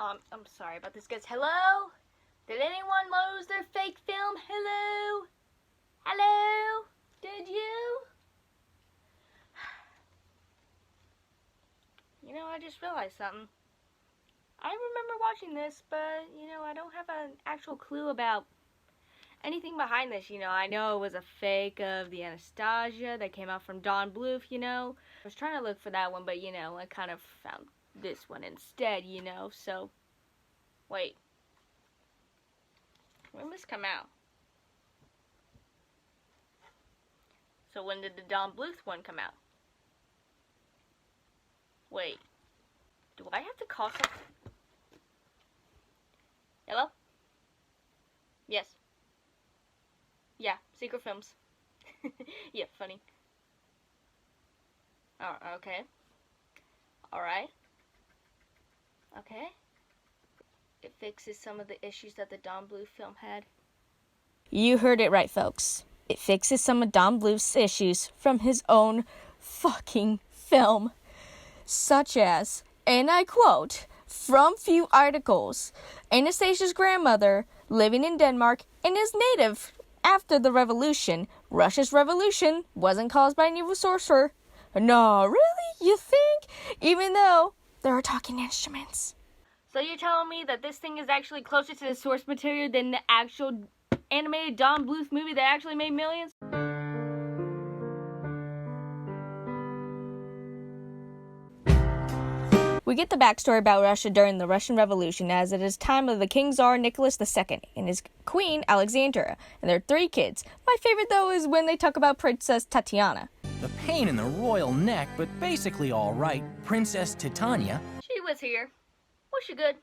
I'm sorry about this, guys. Hello? Did anyone lose their fake film? Hello? Hello? Did you? You know, I just realized something. I remember watching this, but, you know, I don't have an actual clue about anything behind this, you know. I know it was a fake of the Anastasia that came out from Don Bluth, you know. I was trying to look for that one, but, you know, I kind of found this one instead, you know. So, wait. When did this come out? So when did the Don Bluth one come out? Wait. Do I have to call something? Hello? Yes. Yeah, Secret Films. Yeah, funny. Oh, okay. Alright. Okay. It fixes some of the issues that the Don Bluth film had. You heard it right, folks. It fixes some of Don Bluth's issues from his own fucking film. Such as, and I quote, from few articles, Anastasia's grandmother, living in Denmark, and is native after the revolution. Russia's revolution wasn't caused by an evil sorcerer. No, really? You think? Even though there are talking instruments. So you're telling me that this thing is actually closer to the source material than the actual animated Don Bluth movie that actually made millions? We get the backstory about Russia during the Russian Revolution, as it is time of the King Tsar Nicholas II and his queen Alexandra and their 3 kids. My favorite, though, is when they talk about Princess Tatiana. The pain in the royal neck, but basically all right. Princess Titania. She was here. Was she good?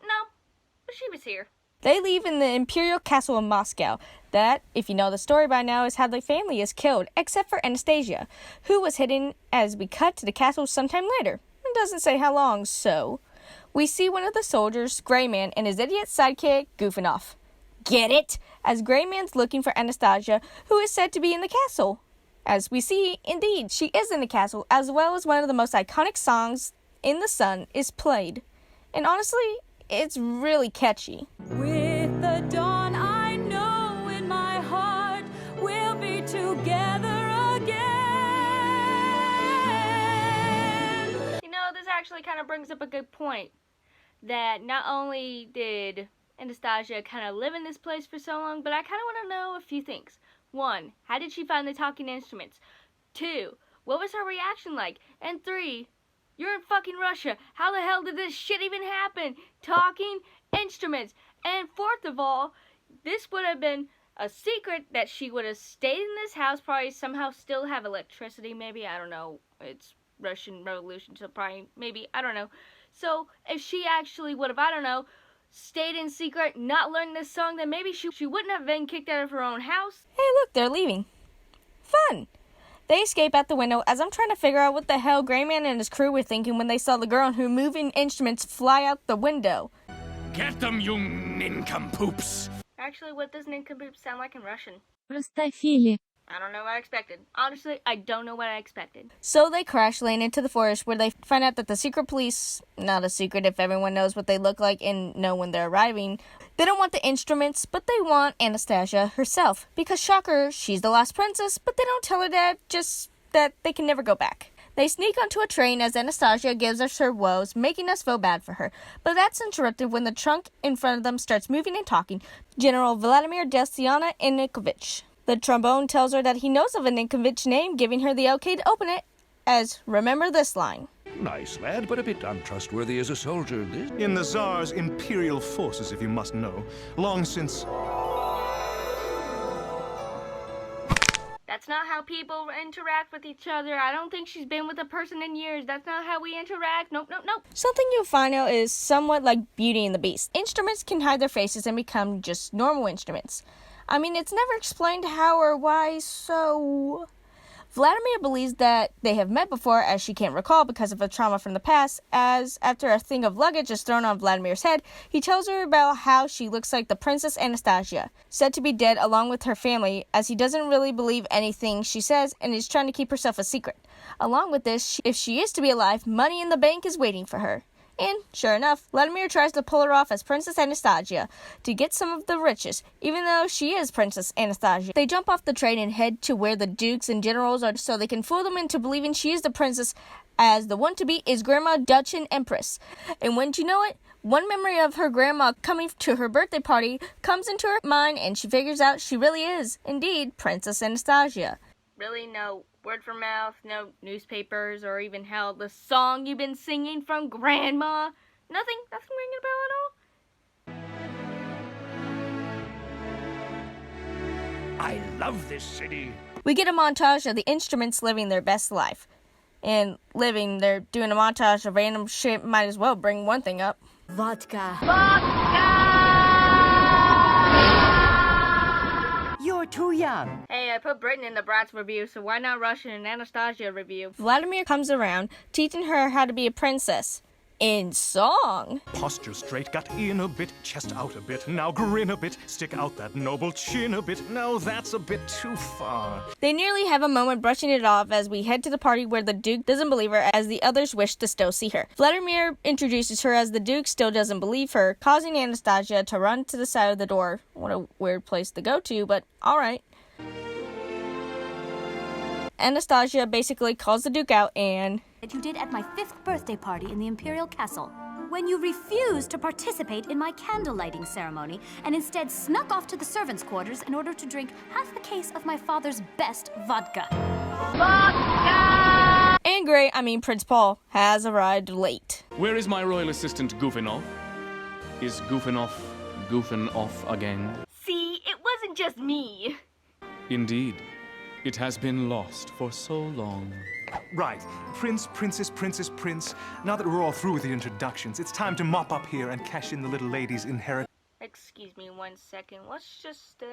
No, but she was here. They leave in the Imperial Castle in Moscow. That, if you know the story by now, is how the family is killed, except for Anastasia, who was hidden as we cut to the castle sometime later. It doesn't say how long, so we see one of the soldiers, Greyman, and his idiot sidekick goofing off. Get it? As Greyman's looking for Anastasia, who is said to be in the castle. As we see, indeed, she is in the castle, as well as one of the most iconic songs, In the Sun, is played. And honestly, it's really catchy. With the dawn, I know in my heart we'll be together again. You know, this actually kind of brings up a good point. That not only did Anastasia kind of live in this place for so long, but I kind of want to know a few things. 1, how did she find the talking instruments? 2, what was her reaction like? And 3, you're in fucking Russia. How the hell did this shit even happen? Talking instruments. And 4th of all, this would have been a secret that she would have stayed in this house, probably somehow still have electricity, maybe, I don't know. It's Russian Revolution, so probably, maybe, I don't know. So, if she actually would have, I don't know, stayed in secret, not learned this song, then maybe she wouldn't have been kicked out of her own house. Hey, look, they're leaving. Fun! They escape out the window as I'm trying to figure out what the hell Greyman and his crew were thinking when they saw the girl who moving instruments fly out the window. Get them, you nincompoops! Actually, what does nincompoop sound like in Russian? Простофили. I don't know what I expected. Honestly, I don't know what I expected. So they crash land into the forest where they find out that the secret police, not a secret if everyone knows what they look like and know when they're arriving, they don't want the instruments, but they want Anastasia herself. Because shocker, she's the last princess, but they don't tell her that, just that they can never go back. They sneak onto a train as Anastasia gives us her woes, making us feel bad for her. But that's interrupted when the trunk in front of them starts moving and talking. General Vladimir Delsiana Inikovich. The trombone tells her that he knows of a Ninkovich name, giving her the okay to open it, as remember this line. Nice lad, but a bit untrustworthy as a soldier. In the Tsar's imperial forces, if you must know. Long since... That's not how people interact with each other. I don't think she's been with a person in years. That's not how we interact. Nope, nope, nope. Something you'll find out is somewhat like Beauty and the Beast. Instruments can hide their faces and become just normal instruments. I mean, it's never explained how or why, so... Vladimir believes that they have met before, as she can't recall because of a trauma from the past, as after a thing of luggage is thrown on Vladimir's head, he tells her about how she looks like the Princess Anastasia, said to be dead along with her family, as he doesn't really believe anything she says and is trying to keep herself a secret. Along with this, if she is to be alive, money in the bank is waiting for her. And, sure enough, Vladimir tries to pull her off as Princess Anastasia to get some of the riches, even though she is Princess Anastasia. They jump off the train and head to where the dukes and generals are so they can fool them into believing she is the princess, as the one-to-be is Grandma Duchin Empress. And wouldn't you know it, one memory of her grandma coming to her birthday party comes into her mind, and she figures out she really is, indeed, Princess Anastasia. Really, no word from mouth, no newspapers, or even hell, the song you've been singing from Grandma? Nothing ringing a bell at all? I love this city. We get a montage of the instruments living their best life. And they're doing a montage of random shit, might as well bring one thing up. Vodka. You're too young. Hey, I put Britain in the Bratz review, so why not Russian and Anastasia review? Vladimir comes around, teaching her how to be a princess. In song. Posture straight, gut in a bit, chest out a bit, now grin a bit, stick out that noble chin a bit, now that's a bit too far. They nearly have a moment brushing it off as we head to the party where the Duke doesn't believe her as the others wish to still see her. Vladimir introduces her as the Duke still doesn't believe her, causing Anastasia to run to the side of the door. What a weird place to go to, but alright. Anastasia basically calls the Duke out and... that you did at my 5th birthday party in the Imperial Castle, when you refused to participate in my candle lighting ceremony and instead snuck off to the servants' quarters in order to drink half a case of my father's best vodka. And Prince Paul has arrived late. Where is my royal assistant Goofinoff? Is Goofinoff goofing off again? See, it wasn't just me. Indeed. It has been lost for so long. Right. Prince, princess, princess, prince. Now that we're all through with the introductions, it's time to mop up here and cash in the little lady's inheritance. Excuse me 1 second. Let's just,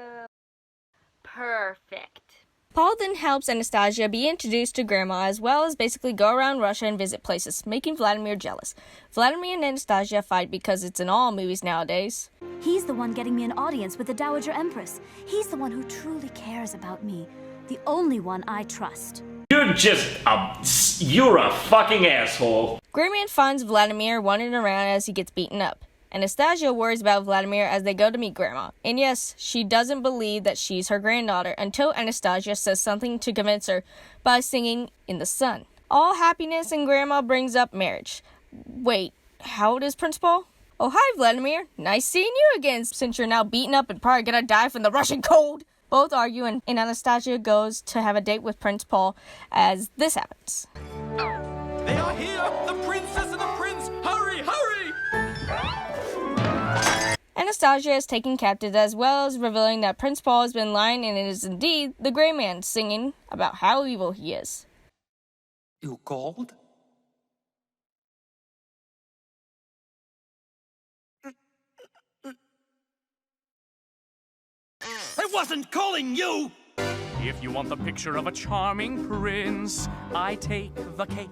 perfect. Paul then helps Anastasia be introduced to Grandma, as well as basically go around Russia and visit places, making Vladimir jealous. Vladimir and Anastasia fight because it's in all movies nowadays. He's the one getting me an audience with the Dowager Empress. He's the one who truly cares about me. The only one I trust. You're a fucking asshole. Greyman finds Vladimir wandering around as he gets beaten up. Anastasia worries about Vladimir as they go to meet Grandma. And yes, she doesn't believe that she's her granddaughter until Anastasia says something to convince her by singing In the Sun. All happiness, and Grandma brings up marriage. Wait, how old is Prince Paul? Oh, hi Vladimir. Nice seeing you again, since you're now beaten up and probably gonna die from the Russian cold. Both argue, and Anastasia goes to have a date with Prince Paul as this happens. They are here! The princess and the prince! Hurry, hurry! Anastasia is taken captive, as well as revealing that Prince Paul has been lying and it is indeed the Grey Man singing about how evil he is. You called? I wasn't calling you! If you want the picture of a charming prince, I take the cake.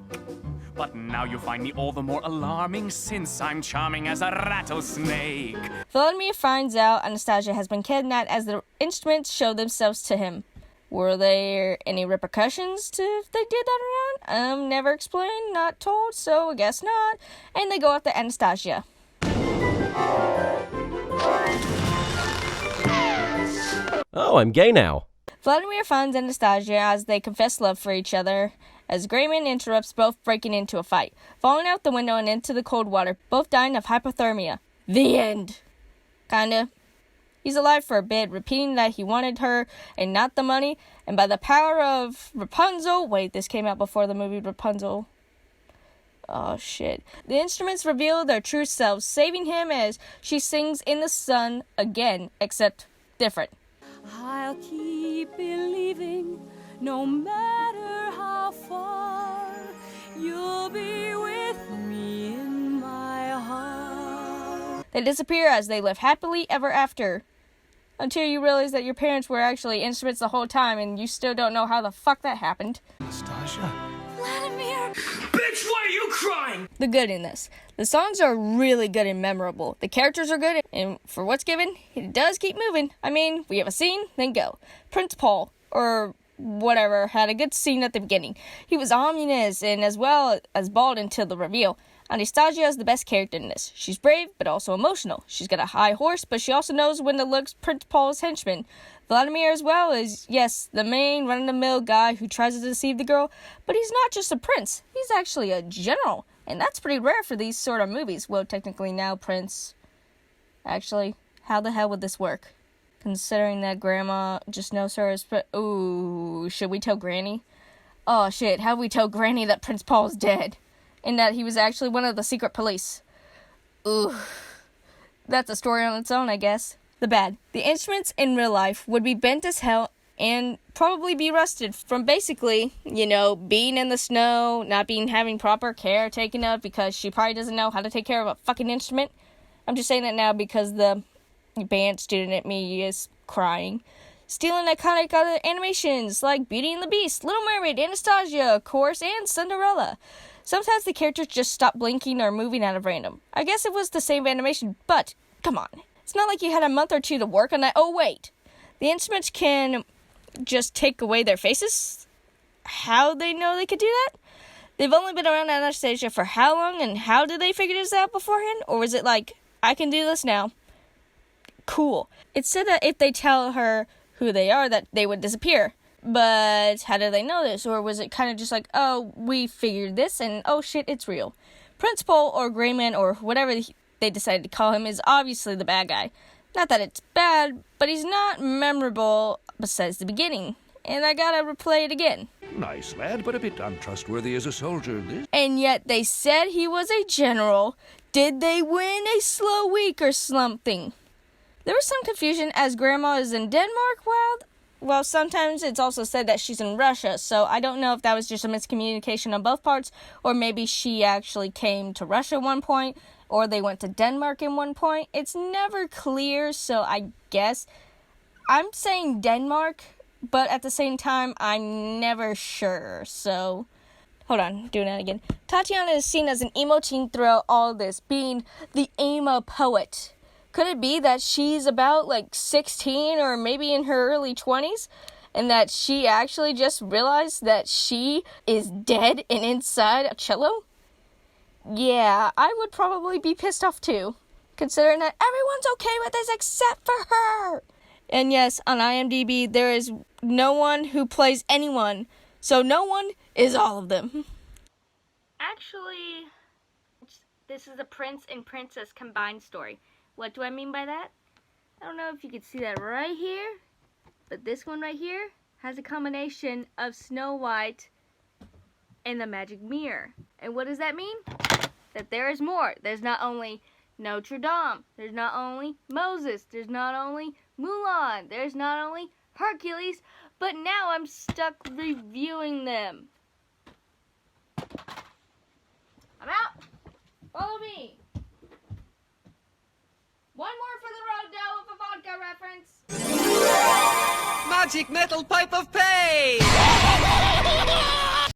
But now you find me all the more alarming since I'm charming as a rattlesnake. Vladimir finds out Anastasia has been kidnapped as the instruments show themselves to him. Were there any repercussions to if they did that around? Never explained, not told, so I guess not. And they go after Anastasia. Oh, I'm gay now. Vladimir finds Anastasia as they confess love for each other, as Greyman interrupts both breaking into a fight, falling out the window and into the cold water, both dying of hypothermia. The end. Kinda. He's alive for a bit, repeating that he wanted her and not the money, and by the power of Rapunzel... Wait, this came out before the movie Rapunzel. Oh, shit. The instruments reveal their true selves, saving him as she sings In the Sun again, except different. I'll keep believing, no matter how far, you'll be with me in my heart. They disappear as they live happily ever after. Until you realize that your parents were actually instruments the whole time and you still don't know how the fuck that happened. Anastasia? Vladimir! Bitch, why are you crying? The good in this. The songs are really good and memorable. The characters are good, and for what's given, it does keep moving. I mean, we have a scene, then go. Prince Paul, or whatever, had a good scene at the beginning. He was ominous and as well as bald until the reveal. Anastasia is the best character in this. She's brave, but also emotional. She's got a high horse, but she also knows when to look Prince Paul's henchman. Vladimir as well is, yes, the main run-of-the-mill guy who tries to deceive the girl, but he's not just a prince. He's actually a general, and that's pretty rare for these sort of movies. Well, technically now Prince. Actually, how the hell would this work? Considering that Grandma just knows her as... Ooh, should we tell Granny? Oh, shit, how do we tell Granny that Prince Paul's dead? And that he was actually one of the secret police. Ooh. That's a story on its own, I guess. The bad. The instruments in real life would be bent as hell and probably be rusted from basically, being in the snow, not having proper care taken of because she probably doesn't know how to take care of a fucking instrument. I'm just saying that now because the band student at me is crying. Stealing iconic other animations like Beauty and the Beast, Little Mermaid, Anastasia, of course, and Cinderella. Sometimes the characters just stop blinking or moving out of random. I guess it was the same animation, but come on. It's not like you had a month or two to work on that. Oh, wait. The instruments can just take away their faces? How they know they could do that? They've only been around Anastasia for how long, and how did they figure this out beforehand? Or was it like, I can do this now? Cool. It said that if they tell her who they are, that they would disappear. But how did they know this? Or was it kind of just like, oh, we figured this and oh shit, it's real. Prince Paul or Greyman or whatever they decided to call him is obviously the bad guy. Not that it's bad, but he's not memorable besides the beginning. And I gotta replay it again. Nice lad, but a bit untrustworthy as a soldier. And yet they said he was a general. Did they win a slow week or something? There was some confusion as Grandma is in Denmark. Well, sometimes it's also said that she's in Russia, so I don't know if that was just a miscommunication on both parts, or maybe she actually came to Russia at one point, or they went to Denmark at one point. It's never clear, so I guess I'm saying Denmark, but at the same time, I'm never sure, so... Hold on, doing that again. Tatiana is seen as an emo teen throughout all this, being the emo poet. Could it be that she's about 16 or maybe in her early 20s and that she actually just realized that she is dead and inside a cello? Yeah, I would probably be pissed off too, considering that everyone's okay with this except for her. And yes, on IMDb, there is no one who plays anyone, so no one is all of them. Actually, this is a prince and princess combined story. What do I mean by that? I don't know if you can see that right here, but this one right here has a combination of Snow White and the magic mirror. And what does that mean? That there is more. There's not only Notre Dame, there's not only Moses, there's not only Mulan, there's not only Hercules, but now I'm stuck reviewing them. I'm out. Follow me. One more for the road, though, with a vodka reference. Magic metal pipe of pain!